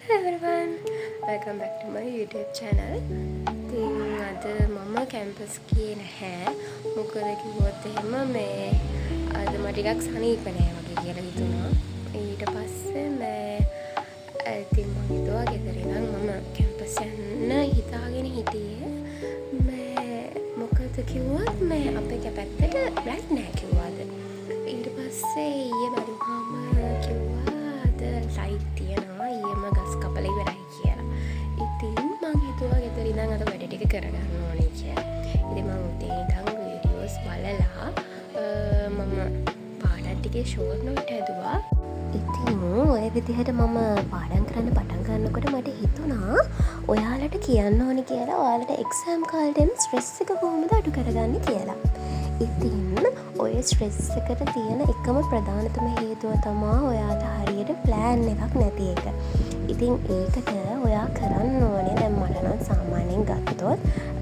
Hello everyone, welcome back to my YouTube channel. ඉතින් අද මම කැම්පස් ගියේ නැහැ. මොකද කිව්වොත් එහෙම මේ අද මට ටිකක් සනීප නෑ වගේ කියලා හිතුණා. ඊට පස්සේ ඉතින් මම හිතුවා ගෙදර ඉඳන් මම කැම්පස් යන්න හිතාගෙන හිටියේ. මොකද කිව්වොත් අපේ පැත්තට බ්ලැක් නෑ කිව්වාද. ඊට පස්සේ ඊයේ බලුවාම කිව්වා අද ලයිට් තියෙනවා ඊයේම ගස් කපලා ඉවරයි කියලා. ඉතින් මං හිතුවා ගෙදර ඉඳන් අද වැඩ ටික කරගන්න ඕනේ කියලා. ඉතින් මම උදේ ඉඳන් වීඩියෝස් බලලා මම පාඩම් ටිකේ ෂෝට් නෝට් හැදුවා. ඉතින් ඔය විදිහට මම පාඩම් කරන්න පටන් ගන්නකොට මට හිතුණා ඔයාලට කියන්න ඕනේ කියලා ඔයාලට එක්සෑම් කාලෙම ස්ට්‍රෙස් එක කොහොමද අඩු කරගන්නේ කියලා. ඉතින් ඔය ස්ට්‍රෙස් එකට තියෙන එකම ප්‍රධානතම හේතුව තමා ඔයාට හරියට ප්ලෑන් එකක් නැති එක. ඉතින් ඒකට ඔයා කරන්න ඕනේ දැන් මට නම් සාමාන්‍යයෙන් ගත්තොත්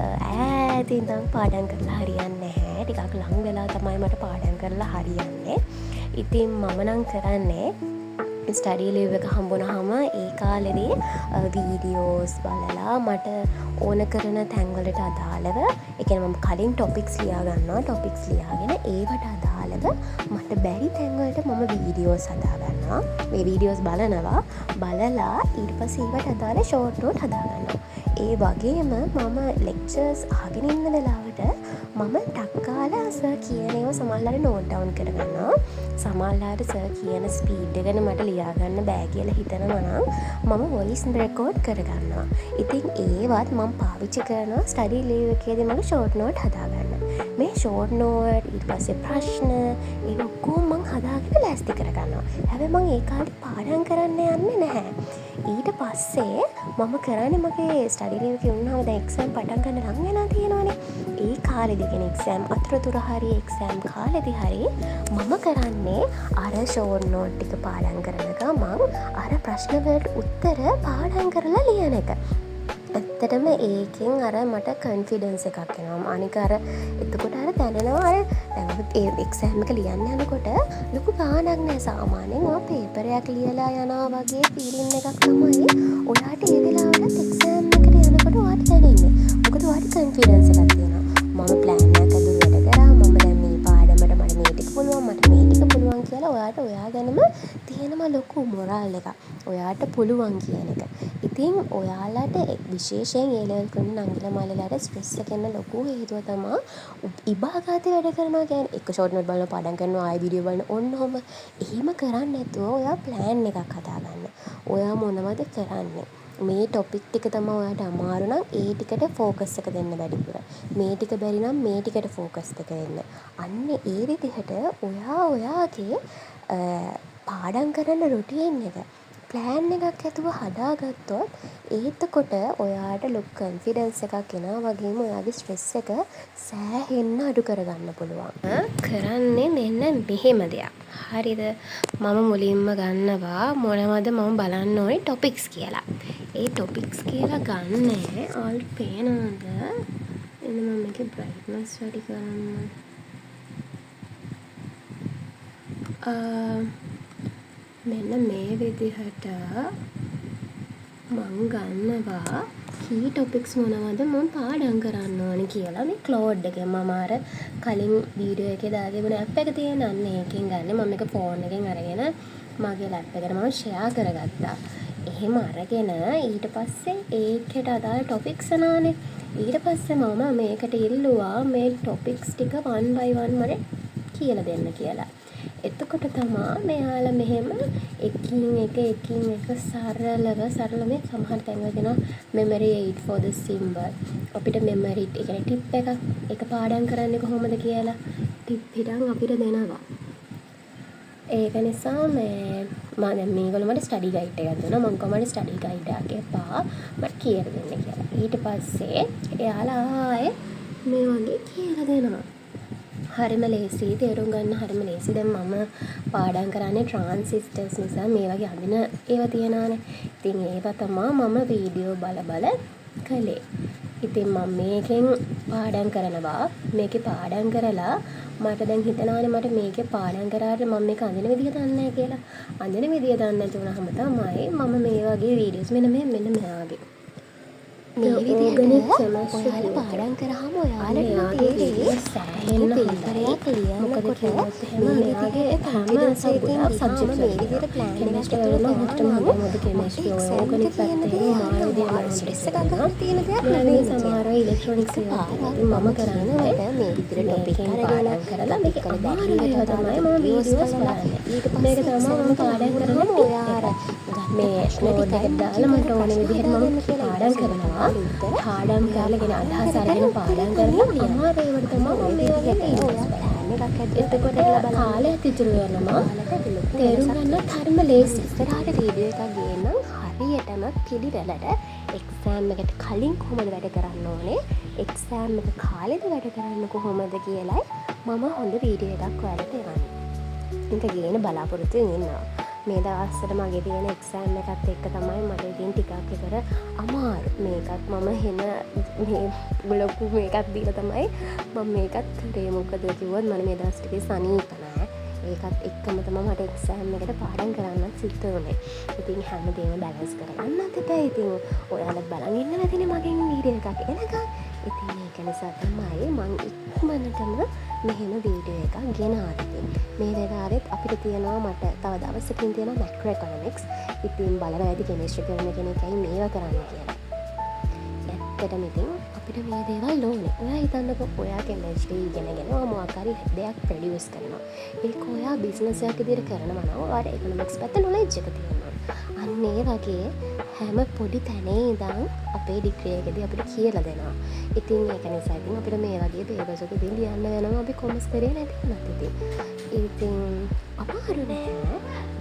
ඈත ඉඳන් පාඩම් කරලා හරියන්නේ නැහැ. ටිකක් ලඟ වෙලා තමයි මට පාඩම් කරලා හරියන්නේ. ඉතින් මම නම් කරන්නේ ස්ටඩි ලීව් එක හම්බුනහම ඒ කාලෙදී වීඩියෝස් බලලා මට ඕන කරන තැන්වලට අදාළව ඒ කියන්නේ මම කලින් ටොපික්ස් ලියා ගන්නවා. ටොපික්ස් ලියාගෙන ඒවට අදාළව මට බැරි තැන්වලට මම වීඩියෝස් හදා ගන්නවා. මේ වීඩියෝස් බලනවා. බලලා ඊට පස්සේ ඒවට අදාළ ෂෝට් නෝට් හදා ගන්නවා. ඒ වගේම මම ලෙක්චර්ස් අහගෙන ඉන්න වෙලාවට මම ටක් ගාලා සර් කියන ඒවා සමහරවිට නෝට් ඩවුන් කරගන්නවා. සමහරවිට සර් කියන ස්පීඩ් එකන මට ලියා ගන්න බෑ කියලා හිතනවා නම් මම වොයිස් රෙකෝඩ් කරගන්නවා. ඉතින් ඒවත් මම පාවිච්චි කරනවා ස්ටඩි ලීව් එකේදී මම ෂෝට් නෝට් හදාගන්න. මේ ෂෝට් නෝට් ඊට පස්සේ ප්‍රශ්න ඒ ඔක්කොම මම හදාගෙන ලෑස්ති කරගන්නවා. හැබැයි මම ඒ කාලේ පාඩම් කරන්න යන්නේ නැහැ. ඊට පස්සේ මම කරන්නේ මගේ ස්ටඩි ලීව් එකේ වුණාම දැන් එක්සෑම් පටන් ගන්න ලඟ වෙලා තියෙනවානේ. ඒ කාලෙදී කියන්නේ එක්සෑම් අතරතුර හරි එක්සෑම් කාලෙදී හරි මම කරන්නේ අර ෂෝට් නෝට් ටික පාඩම් කරන ගමන් අර ප්‍රශ්න වලට උත්තර පාඩම් කරලා ලියන එක. ඇත්තටම ඒකෙන් අර මට කන්ෆිඩන්ස් එකක් එනවා. අනික අර එතකොට අර දැනෙනවා අර දැන් එක්සෑම් එක ලියන්න යනකොට ලොකු ගාණක් නෑ. සාමාන්‍යයෙන් ඔය පේපර් එකක් ලියලා යනවා වගේ ෆීලිං එකක් තමයි ඔයාට ඒ වෙලාවට එක්සෑම් එකට යනකොට ඔයාට දැනෙන්නේ. මොකද ඔයාට කන්ෆිඩන්ස් එකක් තියෙනවා. මම ප්ලෑන් එකක් අදුව වැඩ කරා. මම දැන් මේ පාඩමට මට මේ ටික පුළුවන් මට මේ ටික පුළුවන් කියලා ඔයාට ඔයා ගැනම තියෙනම ලොකු මොරාල් එකක්. ඔයාට පුළුවන් කියන එක. ඉතින් ඔයාලට විශේෂයෙන් ඒ ලෙවල් කරන නංගිලා මාළලාට ස්ට්‍රෙස් එක එන්න ලොකු හේතුව තමයි ඉබාගාතේ වැඩ කරනවා කියන්නේ එක ෂෝට් නෝට් බලන පාඩම් කරනවා ආයි වීඩියෝ බලන ඔන්නෝම එහෙම කරන්නේ නැතුව ඔයා ප්ලෑන් එකක් හදාගන්න. ඔයා මොනවද කරන්නේ? මේ ටොපික් ටික තමයි ඔයාට අමාරු නම් ඒ ටිකට ફોකස් එක දෙන්න වැඩිපුර. මේ ටික බැරි නම් මේ ටිකට ફોකස් එක දෙන්න. අන්න ඒ විදිහට ඔයාගේ පාඩම් කරන රුටීන් එක ප්ලෑන් එකක් ඇතුව හදාගත්තොත් එතකොට ඔයාට ලොකු කන්ෆිඩන්ස් එකක් එනවා. වගේම ඔයාගේ ස්ට්‍රෙස් එක සෑහෙන්න අඩු කරගන්න පුළුවන්. කරන්නේ මෙන්න මෙහෙම දෙයක්. හරිද? මම මුලින්ම ගන්නවා මොනවද මම බලන්න ඕනේ ටොපික්ස් කියලා. ඒ ටොපික්ස් කියලා ගන්නේ ඔයාලට පේනවද? එන්න මම මේකේ බ්‍රයිට්නස් වැඩි කරන්න. මෙන්න මේ විදිහට මං ගන්නවා කී ටොපික්ස් මොනවද මම පාඩම් කරන්න ඕනේ කියලා. මේ ක්ලෝඩ් එකෙන් මම අර කලින් වීඩියෝ එකේ දාගෙන තිබුණ ඇප් එක තියෙන අන්න ඒකෙන් ගන්න. මම මේක ෆෝන් එකෙන් අරගෙන මගේ ලැප් එකට මම ෂෙයා කරගත්තා. එහෙම අරගෙන ඊට පස්සේ ඒකට අදාළ ටොපික්ස් නානේ. ඊට පස්සේ මම මේකට ඉල්ලුවා මේ ටොපික්ස් ටික 1 by 1 මට කියලා දෙන්න කියලා. එතකොට තමා මෙයාලා මෙහෙම එකින් එක සරලව මේ සමහර තැන්වල දෙනවා memory aid for the symbol. අපිට memory ඒ කියන්නේ ටිප් එක පාඩම් කරන්නේ කොහොමද කියලා ටිප් හිටන් අපිට දෙනවා. ඒක නිසා මම දැන් මේගොල්ලෝ මට ස්ටඩි ගයිඩ් එකක් දුන්නා. මම කොහොමද ස්ටඩි ගයිඩ් එකක් එපා මට කියලා දෙන්න කියලා. ඊට පස්සේ එයාලා ආයේ මේ වගේ කියලා දෙනවා. හරිම ලේසි තේරුම් ගන්න හරිම ලේසි. දැන් මම පාඩම් කරන්නේ ට්‍රාන්සිස්ටර්ස් නිසා මේ වගේ අඳින ඒවා තියනවානේ. ඉතින් ඒවා තමයි මම වීඩියෝ බල කළේ. ඉතින් මම මේකෙන් පාඩම් කරනවා. මේකේ පාඩම් කරලා මට දැන් හිතනවානේ මට මේකේ පාඩම් කරාට මම මේක අඳින විදිය දන්නේ නැහැ කියලා. අඳින විදිය දන්නේ නැති වුණාම තමයි මම මේ වගේ වීඩියෝස් මෙන්න මේ වගේ මේ විදිහට ඔයාලා පාඩම් කරාම ඔයාලට තේරෙයි සෑහෙන්න පේපරයක් ලියනකොට මේ විදිහට හැම සබ්ජෙක්ට් සබ්ජෙක්ට් මේ විදිහට ප්ලෑන් එකක් මොකද කෙමිස්ට්‍රි ඕගනික් පැත්තේ මාර විදියට ස්ට්‍රෙස් එකක් ගන්න තියෙන දෙයක් නෙවෙයි. සමහර ඉලෙක්ට්‍රොනික්ස් මම කරන්නේ මේ විදිහට ටොපික් පාඩම් කරලා මේක අමාරු ඒවා තමයි මම වීඩියෝස් බලන්නේ. ඊට මේක පස්සේ තමයි මම පාඩම් කරන ඔයාලා මේ නෝට් එකක් දාලා මට ඕන විදිහට මම පාඩම් කරනවා. පාඩම් කරලාගෙන අදහස් අරගෙන පාඩම් කරලා අමාරු ඒවට තමයි මම මේ වගේ වීඩියෝස් බලන්නේ. එතකොට කාලයක් ඉතුරු වෙනවා. තේරුම් ගන්න හරිම ලේසි. ඉස්සරහට වීඩියෝ එකක් ගේනම් හරියටම පිළිවෙලට එක්සෑම් එකට කලින් කොහොමද වැඩ කරන්න ඕනේ, එක්සෑම් එක කාලෙද වැඩ කරන්න කොහොමද කියලයි මම හොඳ වීඩියෝ එකක් ඔයාලට එවන්නේ. ඒක ගේන බලාපොරොත්තු ඉන්නවා. මේ දවස්වල මගේ තියෙන එක්සෑම් එකත් එක්ක තමයි මට ඉතින් ටිකක් විතර අමාරු. මේකත් මම හෙන මේ ලොකු මේකක් දීලා තමයි මම මේකත් කරේ. මොකද කිව්වොත් මම මේ දවස් ටිකේ සනීප නෑ. ඒකත් එක්කම තමයි මට එක්සෑම් එකට පාඩම් කරන්නත් සිද්ධ වුණේ. ඉතින් හැමදේම බැලන්ස් කරගන්නත් එපා. ඉතින් ඔයාලත් බලන් ඉන්න නැතිනේ මගෙන් වීඩියෝ එකක් එනකන්. ඉතින් ඒක නිසා තමයි මම ඉක්මනටම මෙහෙම වීඩියෝ එකක් ගෙනාවේ. මේ වෙලාවෙත් අපිට තියෙනවා මට තව දවසකින් තියෙනවා මැක්‍රෝ ඉකොනොමික්ස්. ඉතින් බලලා ඇති කෙමිස්ට්‍රි කරන කෙනෙක්යි මේවා කරන්න කියලා. ඇත්තටම ඉතින් අපිට මේ දේවල් ඕනේ. ඔයා හිතන්නකෝ ඔයා කෙමිස්ට්‍රි ඉගෙනගෙන මොකක් හරි දෙයක් ප්‍රොඩියුස් කරනවා. ඒක ඔයා බිස්නස් එකක් විදිහට කරනවා නම් ඔයාට ඉකොනොමික්ස් පැත්තේ නොලෙජ් එක තියෙනවා. අන්න ඒ වගේ හැම පොඩි තැනේ ඉඳන් අපේ ඩිග්‍රී එකේදී අපිට කියලා දෙනවා. ඉතින් ඒක නිසා ඉතින් අපිට මේ වගේ පේපර්ස් එක ඉතින් ලියන්න වෙනවා අපි කොමර්ස් කරේ නැති වුණත් ඉතින් අමාරු නෑ.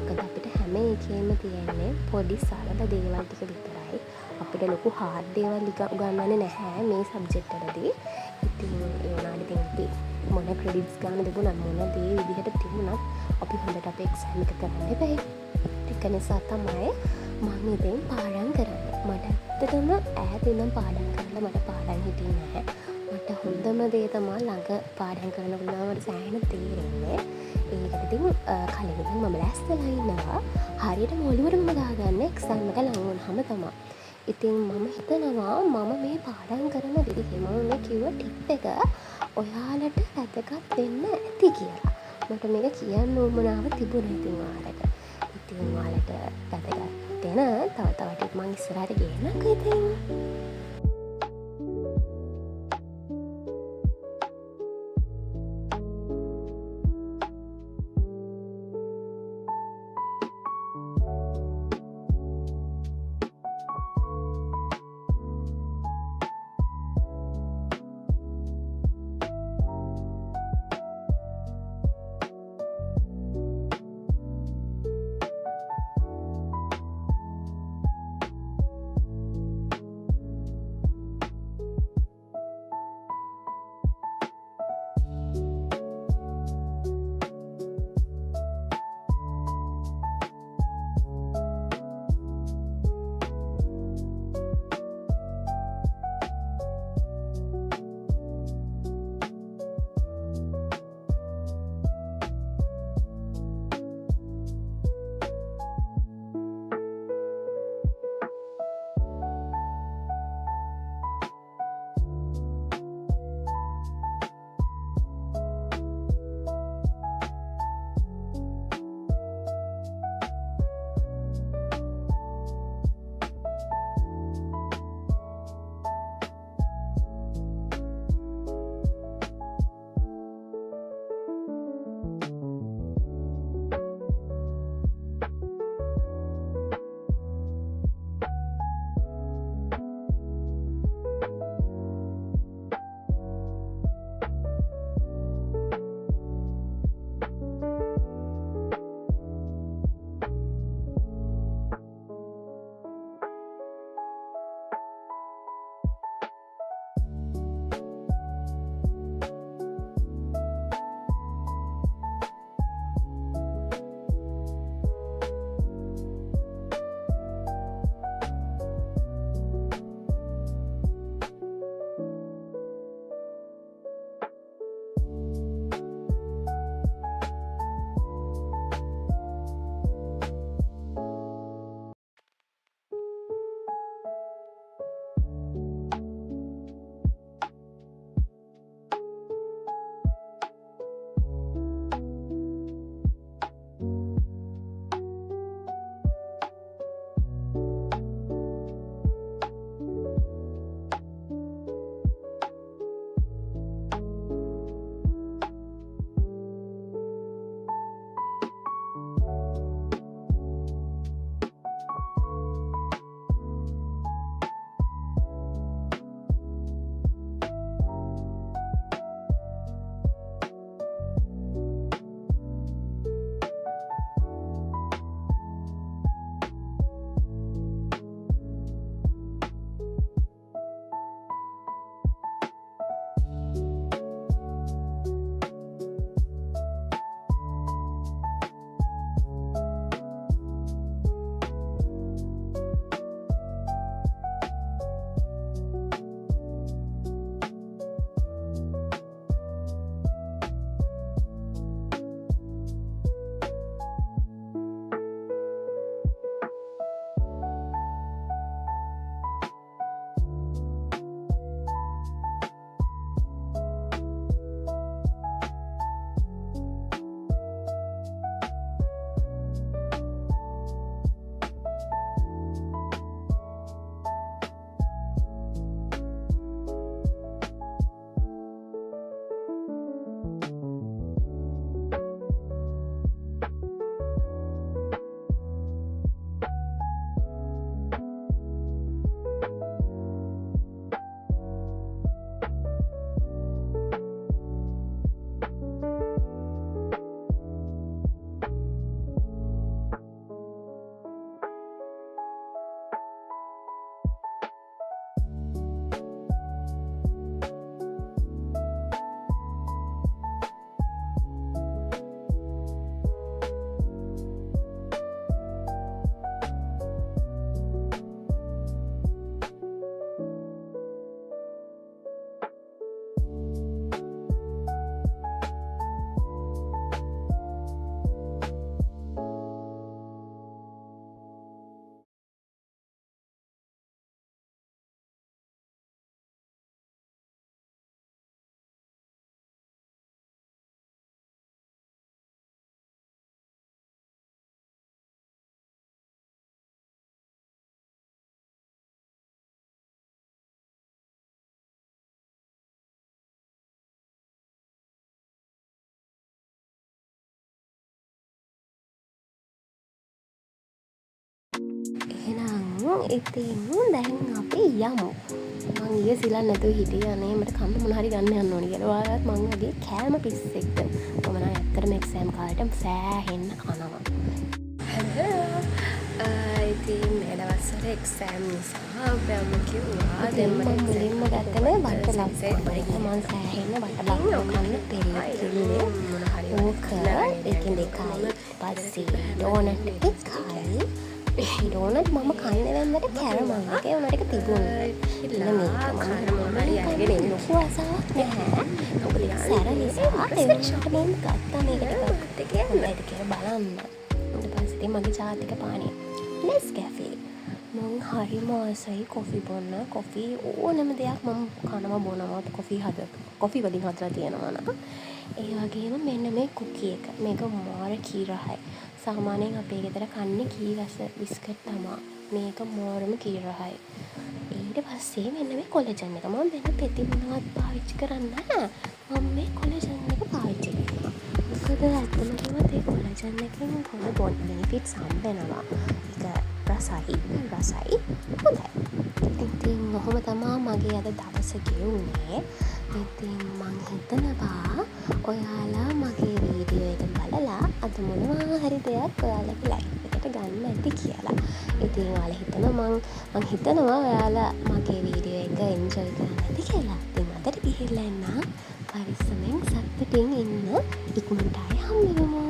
මොකද අපිට හැම එකේම තියෙන්නේ පොඩි සරල දේවල් ටික විතරයි. අපිට ලොකු හාඩ් දේවල් උගන්වන්නේ නැහැ මේ සබ්ජෙක්ට් වලදී. ඉතින් ඒ වුණාට ඉතින් අපි මොන ක්‍රෙඩිට්ස් ගන්න තිබුණත් මොන දේ විදිහට තිබුණත් අපි හොඳට අපේ එක්සෑම් එක කරන්න බෑ. ඒක නිසා තමයි මම ඉතින් පාඩම් කරන්නේ. මට ඇත්තටම ඈත ඉඳන් පාඩම් කරලා මට පාඩම් හිටියේ නැහැ. මට හොඳම දේ තමයි ළඟ පාඩම් කරනකොට මට සෑහෙන තේරෙන්නේ. ඒකට ඉතින් කලින් ඉඳන් මම ලෑස්තිලා ඉන්නවා. හරියට මොළුවටම දාගන්න එක්සෑම් එක ලඟ වුණාම තමයි. ඉතින් මම හිතනවා මම මේ පාඩම් කරන විදිහ මම මේ කිව්ව ටිප් එක ඔයාලට වැදගත් වෙන්න ඇති කියලා. මට මේක කියන්න උවමනාව තිබුණා ඉතින් ඔයාලට. ඉතින් ඔයාලට වැදගත් වෙන තව ටික මම ඉස්සරහට ගේන්නම්කෝ ඉතින්. ඉතින් දැන් අපි යමු. මං ඊයේ සිලන් නැතුව හිටියේ අනේ මට කන්න මොන හරි ගන්න යන්න ඕනේ කියලා. ඔයාලත් මං වගේ කෑම පිස්සෙක්ද. මම නම් ඇත්තටම එක්සෑම් කාලේට සෑහෙන්න කනවා. ඉතින් මේ දවස්වල එක්සෑම් නිසා අප්පම කිව්වා දැන් මම මුලින්ම ගත්තම බටලක්. මං සෑහෙන්න බටලක් කන්න පෙරිලා මොන හරි ඕක එකෙන් දෙකයි. පස්සේ ඩෝනට් එකයි. ඩෝනට් මම කන්නේ වෙන්නට කැරමල් එකේ උනට එක තිබුණා. ඉතින් මේක මම හරි අරගෙන එන්න ලොකු ආසාවක් නැහැ. මොකද සැර නිසා ඒකට මම ගත්තා මේක ටිකක් හොඳට කියලා බලන්න. ඊට පස්සේ මගේ ජාතික පානේ Nescafe. මං හරිම ආසයි කොෆි බොන්න. කොෆි ඕනම දෙයක් මම කනවා බොනවා. කොෆි වලින් හදලා තියෙනවා නේද? ඒ වගේම මෙන්න මේ කුකි එක. මේක මාර කීරහයි. සාමාන්‍යයෙන් අපේ ගෙදර කන්නේ කී රස බිස්කට් තමයි. මේක මාරම කීරහයි. ඊට පස්සේ මෙන්න මේ කොලජන් එක. මම වෙන පෙති මොනවත් පාවිච්චි කරන්නේ නැහැ. මම මේ කොලජන් එක පාවිච්චි කරනවා. මොකද ඇත්තම කිව්වොත් ඒ කොලජන් එකෙන් හොඳ බොඩි බෙනිෆිට්ස් හම්බෙනවා. ඒක රසයි. හොඳයි. ඉතින් ඔහොම තමයි මගේ අද දවස ගෙවුනේ. ඉතින් මං හිතනවා ඔයාලා මගේ වීඩියෝ එක බලලා අද මොනවා හරි දෙයක් ඔයාලගේ ලයිෆ් එකට ගන්න ඇති කියලා. ඉතින් ඔයාලා හිතනවා ඔයාලා මගේ වීඩියෝ එක එන්ජොයි කරන්න ඇති කියලා. ඉතින් අදට ගිහිල්ලා එන්න පරිස්සමෙන් සතුටින් ඉන්න. ඉක්මනට ආයෙ හම්බෙමු.